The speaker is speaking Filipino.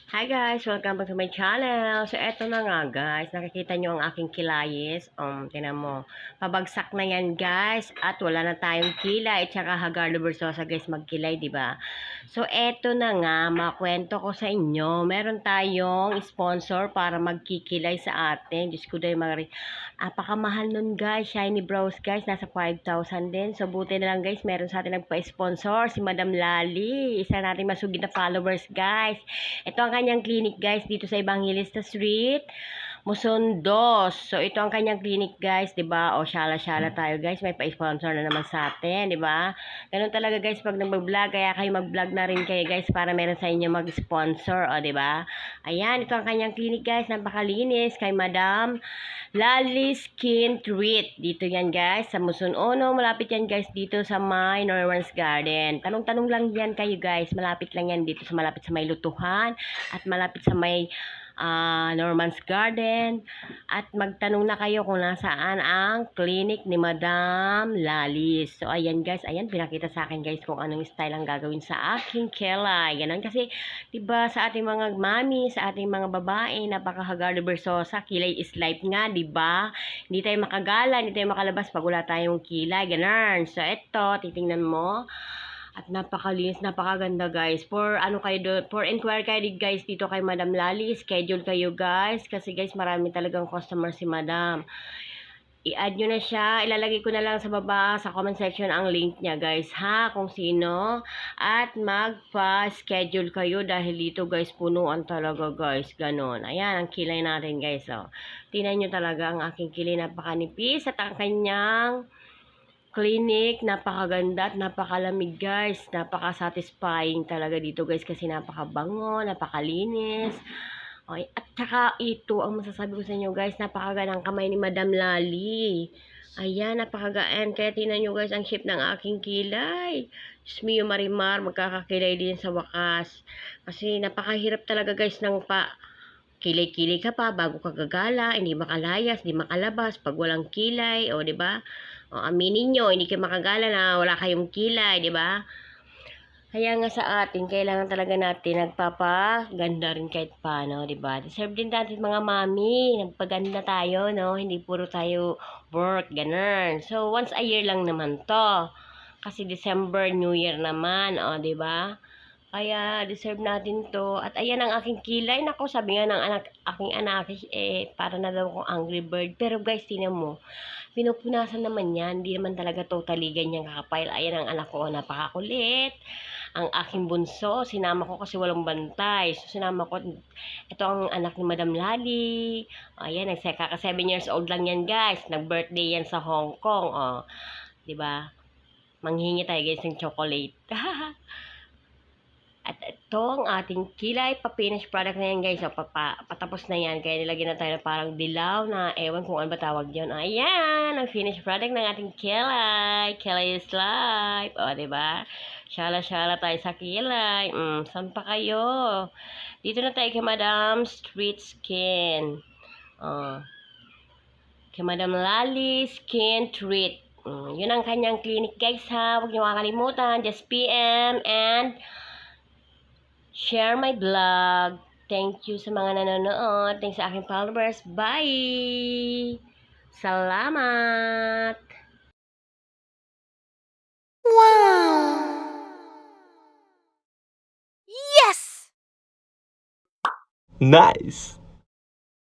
Hi guys! Welcome back to my channel. So, eto na nga guys. Nakikita nyo ang aking kilayis. Tingnan mo. Pabagsak na yan guys. At wala na tayong kilay. At saka Hagardo Versosa guys magkilay, di ba? So, eto na nga. Makwento ko sa inyo. Meron tayong sponsor para magkikilay sa atin. Diyos ko dahil apakamahal nun guys. Shiny brows guys. Nasa 5,000 din. So, buti na lang guys. Meron sa atin nagpa-sponsor. Si Madam Lali. Isa natin masugid na followers guys. Ito ang kanyang clinic guys dito sa Evangelista Street, Musundos. So ito ang kanyang clinic guys, 'di ba? O syala-syala tayo guys, may pa-sponsor na naman sa atin, 'di ba? Ganun talaga guys pag nag-vlog, kaya kayo mag-vlog na rin kayo guys para meron sa inyo mag-sponsor, o 'di ba? Ayan, ito ang kanyang clinic guys, napakalinis kay Madam Lali Skin Treat. Dito yan guys, sa Musunono. Malapit yan guys dito sa may Norman's Garden. Tanong-tanong lang yan kayo guys. Malapit lang yan dito, malapit sa may Lutuhan at malapit sa may Norman's Garden. At magtanong na kayo kung nasaan ang clinic ni Madam Lalis. So ayan guys, ayan pinakita sa akin guys kung anong style ang gagawin sa aking kilay. Ganun kasi 'di ba sa ating mga mami, sa ating mga babae, napaka-Hagardo Versosa, kilay is life nga, 'di ba? Hindi tayo makagala, hindi tayo makalabas pag wala tayong kilay, ganun. So eto, titingnan mo. At napakalinis, napakaganda guys. For ano kayo do, for inquire kayo guys dito kay Madam Lali, schedule kayo guys kasi guys marami talagang customer si Madam. I-add nyo na siya. Ilalagay ko na lang sa baba sa comment section ang link niya guys ha, kung sino. At magpa-schedule kayo dahil dito guys punuan talaga guys. Ganon. Ayan ang kilay natin guys. Oh. Tingnan nyo talaga ang aking kilay, napakanipis at ang kanyang clinic, napakaganda at napakalamig guys. Napaka-satisfying talaga dito guys kasi napakabango, napakalinis. Okay. At saka ito, ang masasabi ko sa inyo guys, napakagandang kamay ni Madam Lali. Ayan, napakagaan. Kaya tingnan nyo guys ang shape ng aking kilay. Diyos mio Marimar, magkakakilay din sa wakas. Kasi napakahirap talaga guys ng kilay-kilay ka pa bago ka gagala, hindi makalayas, hindi makalabas pag walang kilay, o 'di ba? O aminin niyo, hindi kayo makagala na wala kayong kilay, 'di ba? Kaya nga sa atin, kailangan talaga natin nagpapaganda rin kahit paano, 'di ba? Deserve din natin mga mami, nagpaganda tayo, no? Hindi puro tayo work, ganun. So, once a year lang naman to. Kasi December, New Year naman, o, 'di ba? Kaya deserve natin to. At ayan ang aking kilay. Nako, sabi nga ng aking anak, para na daw akong Angry Bird. Pero guys, tinan mo, pinupunasan naman yan. Hindi naman talaga totally ganyan kakapile. Ayan ang anak ko, napakakulit. Ang aking bunso, sinama ko kasi walang bantay. So, sinama ko, ito ang anak ni Madam Lali. Ayan, kaka 7 years old lang yan guys. Nag-birthday yan sa Hong Kong. Oh, 'di ba? Manghingi tayo guys ng chocolate. At ito ang ating kilay pa-finish product na yan guys. So, patapos na yan. Kaya nilagyan na tayo na parang dilaw na ewan kung ano ba tawag yun. Ayan, ang finished product ng ating kilay. Kilay is life. O, diba? Shala-shala tayo sa kilay. Saan pa kayo? Dito na tayo kay Madam Street Skin. Kay Madam Lali Skin Treat. Yun ang kanyang clinic guys ha. Huwag niyo makakalimutan. Just PM and share my vlog. Thank you sa mga nanonood. Thanks sa aking followers. Bye! Salamat! Wow! Yes! Nice!